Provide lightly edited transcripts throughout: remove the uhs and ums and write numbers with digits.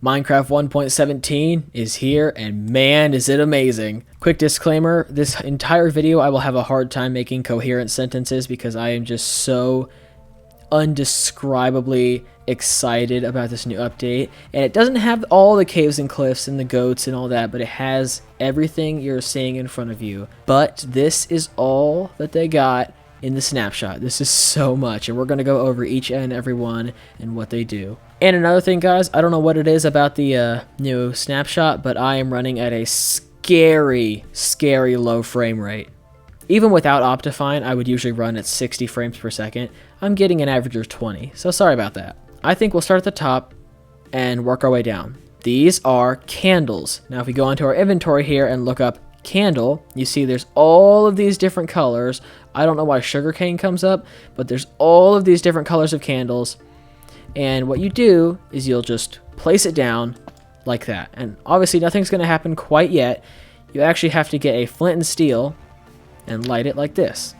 Minecraft 1.17 is here, and man, is it amazing. Quick disclaimer, this entire video I will have a hard time making coherent sentences because I am just so undescribably excited about this new update. And it doesn't have all the caves and cliffs and the goats and all that, but it has everything you're seeing in front of you. But this is all that they got in the snapshot. This is so much, and we're going to go over each and every one and what they do. And another thing, guys, I don't know what it is about the new snapshot, but I am running at a scary low frame rate. Even without Optifine, I would usually run at 60 frames per second. I'm getting an average of 20, so sorry about that. I think we'll start at the top and work our way down. These are candles. Now if we go into our inventory here and look up candle, you see there's all of these different colors. I don't know why sugarcane comes up, but there's all of these different colors of candles. And what you do is you'll just place it down like that. And obviously nothing's going to happen quite yet. You actually have to get a flint and steel and light it like this.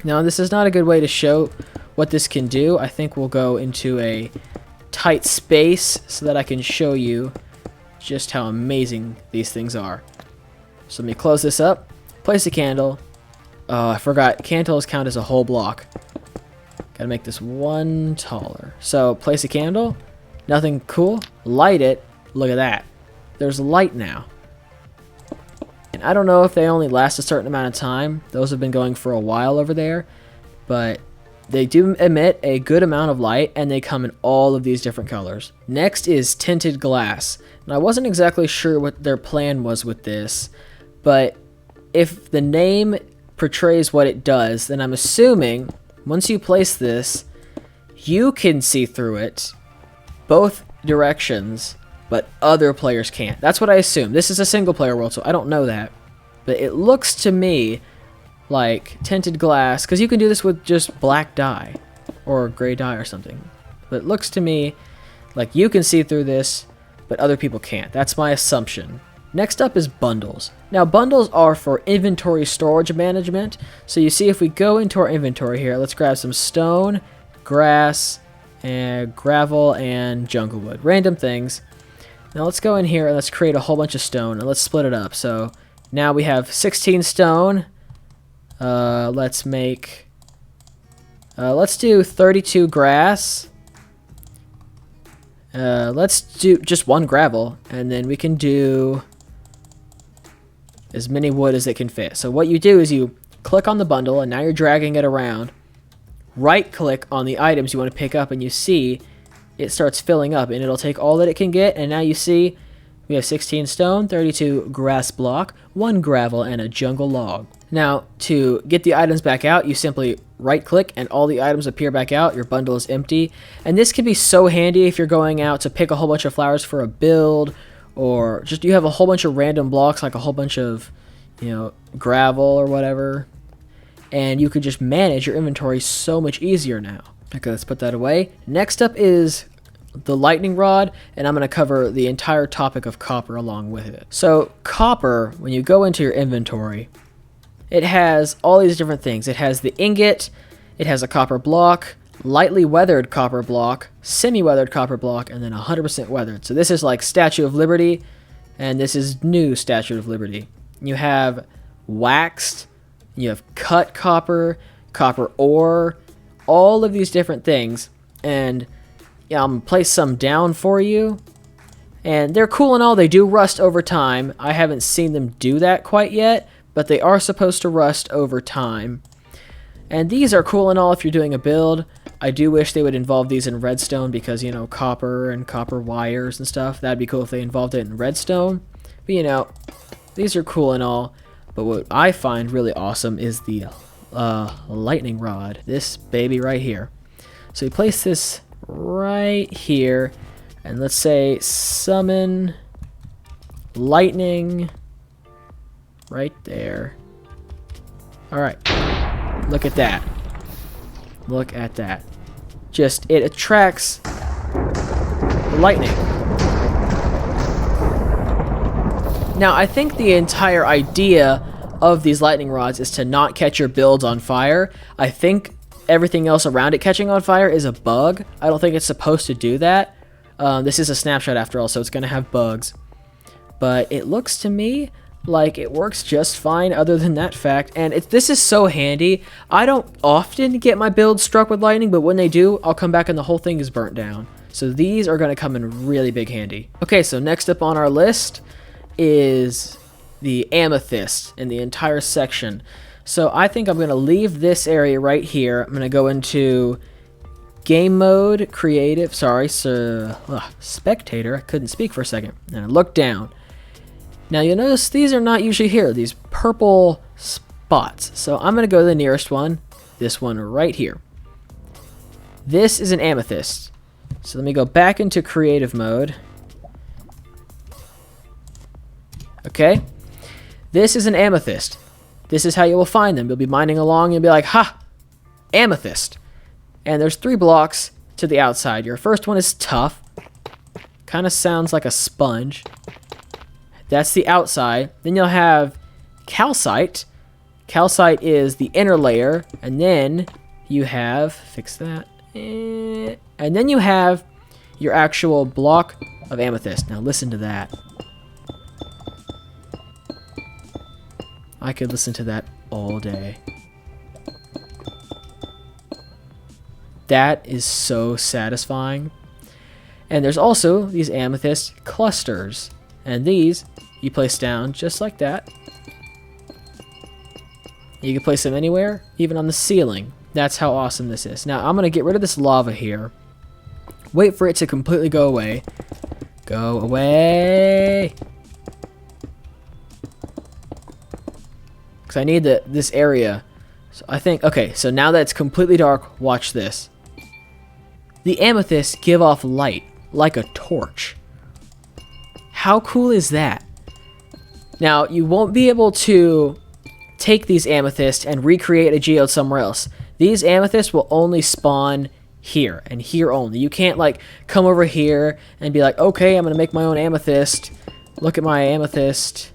Now this is not a good way to show what this can do. I think we'll go into a tight space so that I can show you just how amazing these things are. So let me close this up, place a candle. Oh, I forgot, candles count as a whole block. Gotta make this one taller. So place a candle, nothing cool, light it, look at that. There's light now. And I don't know if they only last a certain amount of time. Those have been going for a while over there, but they do emit a good amount of light, and they come in all of these different colors. Next is tinted glass. And I wasn't exactly sure what their plan was with this, but if the name portrays what it does, then I'm assuming once you place this, you can see through it both directions, but other players can't. That's what I assume. This is a single player world, so I don't know that. But it looks to me like tinted glass, because you can do this with just black dye or gray dye or something. But it looks to me like you can see through this, but other people can't. That's my assumption. Next up is bundles. Now bundles are for inventory storage management. So you see, if we go into our inventory here, let's grab some stone, grass, and gravel, and jungle wood. Random things. Now let's go in here and let's create a whole bunch of stone, and let's split it up. So now we have 16 stone. Let's do 32 grass. Let's do just one gravel, and then we can do as many wood as it can fit. So what you do is you click on the bundle, and now you're dragging it around. Right click on the items you want to pick up, and you see it starts filling up, and it'll take all that it can get. And now you see we have 16 stone, 32 grass block, 1 gravel, and a jungle log. Now to get the items back out, you simply right click and all the items appear back out. Your bundle is empty. And this can be so handy if you're going out to pick a whole bunch of flowers for a build, or just you have a whole bunch of random blocks, like a whole bunch of, you know, gravel or whatever. And you could just manage your inventory so much easier now. Okay, let's put that away. Next up is the lightning rod, and I'm going to cover the entire topic of copper along with it. So copper, when you go into your inventory, it has all these different things. It has the ingot, it has a copper block, lightly weathered copper block, semi-weathered copper block, and then 100% weathered. So this is like Statue of Liberty, and this is new Statue of Liberty. You have waxed, you have cut copper, copper ore, all of these different things. And yeah, I'm gonna place some down for you. And they're cool and all, they do rust over time. I haven't seen them do that quite yet, but they are supposed to rust over time. And these are cool and all if you're doing a build. I do wish they would involve these in redstone because, you know, copper and copper wires and stuff. That'd be cool if they involved it in redstone. But, you know, these are cool and all. But what I find really awesome is the lightning rod. This baby right here. So we place this right here. And let's say summon lightning right there. Alright. Look at that. Look at that. Just, it attracts the lightning. Now, I think the entire idea of these lightning rods is to not catch your builds on fire. I think everything else around it catching on fire is a bug. I don't think it's supposed to do that. This is a snapshot after all, so it's going to have bugs. But it looks to me like it works just fine other than that fact. And this is so handy. I don't often get my builds struck with lightning, but when they do, I'll come back and the whole thing is burnt down. So these are going to come in really big handy. Okay, so next up on our list is the amethyst in the entire section. So I think I'm going to leave this area right here. I'm going to go into game mode, creative, spectator. I couldn't speak for a second. And I look down. Now you'll notice these are not usually here, these purple spots. So I'm going to go to the nearest one, this one right here. This is an amethyst. So let me go back into creative mode. Okay. This is an amethyst. This is how you will find them. You'll be mining along and you'll be like, ha, amethyst. And there's 3 blocks to the outside. Your first one is tough. Kind of sounds like a sponge. That's the outside. Then you'll have calcite. Calcite is the inner layer. And then you have, fix that. And then you have your actual block of amethyst. Now listen to that. I could listen to that all day. That is so satisfying. And there's also these amethyst clusters. And these you place down just like that. You can place them anywhere, even on the ceiling. That's how awesome this is. Now I'm going to get rid of this lava here. Wait for it to completely go away. Go away! Because I need this area. So I think, okay, so now that it's completely dark, watch this. The amethysts give off light like a torch. How cool is that? Now, you won't be able to take these amethysts and recreate a geode somewhere else. These amethysts will only spawn here and here only. You can't like come over here and be like, okay, I'm going to make my own amethyst. Look at my amethyst.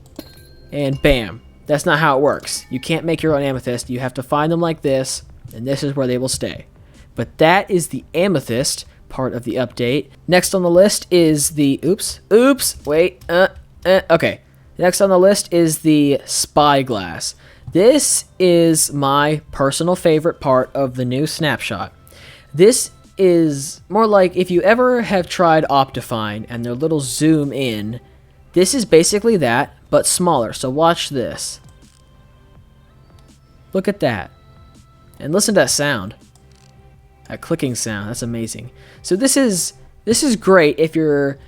And bam. That's not how it works. You can't make your own amethyst. You have to find them like this, and this is where they will stay. But that is the amethyst part of the update. Next on the list is the okay. Next on the list is the spyglass. This is my personal favorite part of the new snapshot. This is more like if you ever have tried Optifine and their little zoom in. This is basically that, but smaller. So watch this. Look at that. And listen to that sound. That clicking sound. That's amazing. So this is great if you're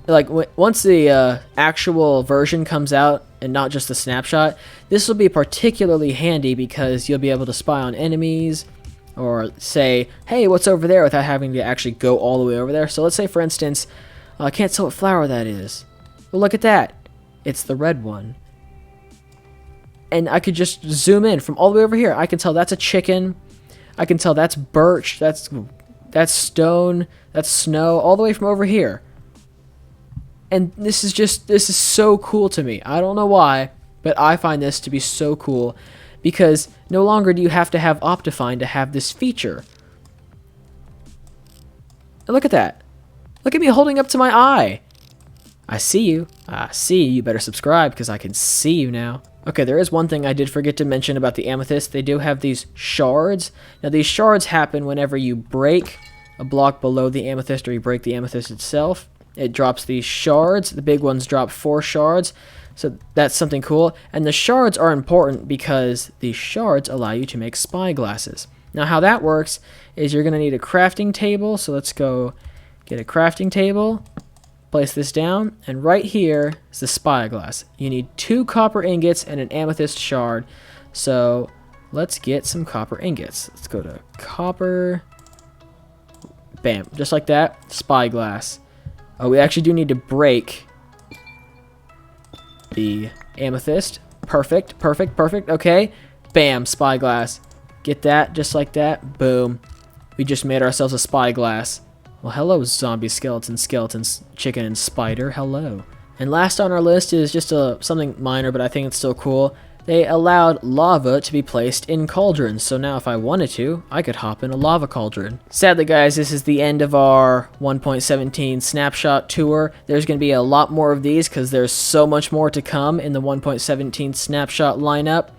like once the actual version comes out and not just the snapshot. This will be particularly handy because you'll be able to spy on enemies or say, hey, what's over there without having to actually go all the way over there. So let's say, for instance, I can't tell what flower that is. Well, look at that. It's the red one. And I could just zoom in from all the way over here. I can tell that's a chicken. I can tell that's birch. That's stone. That's snow. All the way from over here. And this is so cool to me. I don't know why, but I find this to be so cool. Because no longer do you have to have Optifine to have this feature. And look at that. Look at me holding up to my eye. I see you. I see you. You better subscribe because I can see you now. Okay, there is one thing I did forget to mention about the amethyst. They do have these shards. Now, these shards happen whenever you break a block below the amethyst or you break the amethyst itself. It drops these shards. The big ones drop 4 shards. So that's something cool. And the shards are important because these shards allow you to make spyglasses. Now, how that works is you're going to need a crafting table. So let's go get a crafting table. Place this down, and right here is the spyglass. You need 2 copper ingots and an amethyst shard. So let's get some copper ingots. Let's go to copper. Bam, just like that, spyglass. Oh, we actually do need to break the amethyst. Perfect, perfect, perfect. Okay, bam, spyglass. Get that, just like that. Boom. We just made ourselves a spyglass. Well, hello, zombie skeletons, chicken, and spider. Hello. And last on our list is just something minor, but I think it's still cool. they allowed lava to be placed in cauldrons. So now if I wanted to, I could hop in a lava cauldron. Sadly guys, this is the end of our 1.17 snapshot tour. There's going to be a lot more of these because there's so much more to come in the 1.17 snapshot lineup.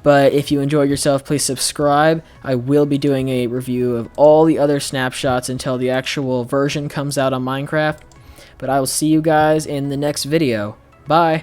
But if you enjoyed yourself, please subscribe. I will be doing a review of all the other snapshots until the actual version comes out on Minecraft. But I will see you guys in the next video. Bye!